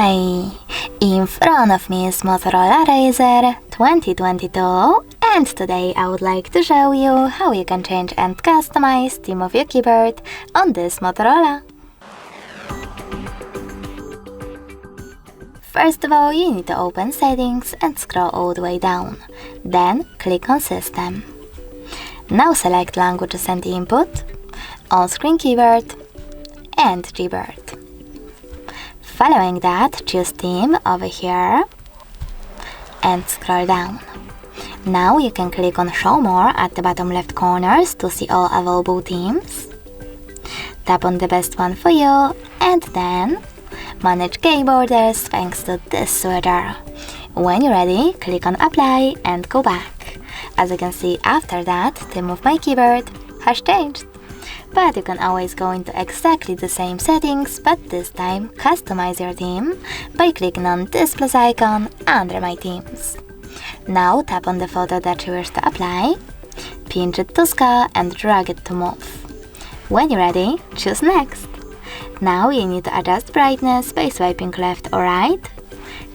Hi! In front of me is Motorola Razr 2022, and today I would like to show you how you can change and customize theme of your keyboard on this Motorola. First of all, you need to open Settings and scroll all the way down. Then click on System. Now select Languages and Input, On-Screen Keyboard, and Keyboard. Following that, choose Theme over here and scroll down. Now you can click on Show More at the bottom left corners to see all available themes. Tap on the best one for you and then manage key borders thanks to this switcher. When you're ready, click on Apply and go back. As you can see, after that, the theme of my keyboard has changed. But you can always go into exactly the same settings, but this time customize your theme by clicking on this plus icon under My Themes. Now tap on the photo that you wish to apply, pinch it to scale and drag it to move. When you're ready, choose Next. Now you need to adjust brightness by swiping left or right,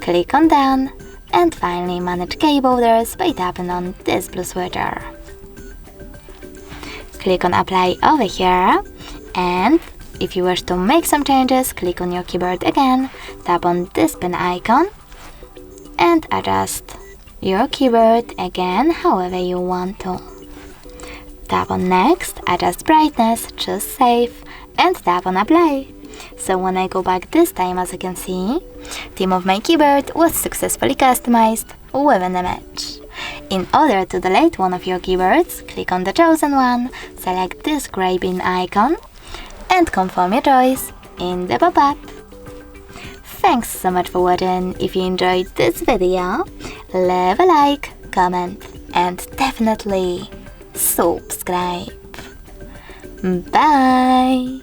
click on Done, and finally manage key borders by tapping on this blue switcher. Click on Apply over here, and if you wish to make some changes, click on your keyboard again, tap on this pen icon, and adjust your keyboard again however you want to. Tap on Next, adjust brightness, choose Save, and tap on Apply. So when I go back this time, as you can see, theme of my keyboard was successfully customized with an image. In order to delete one of your keyboards, click on the chosen one, select this gray bin icon, and confirm your choice in the pop-up. Thanks so much for watching. If you enjoyed this video, leave a like, comment, and definitely subscribe. Bye!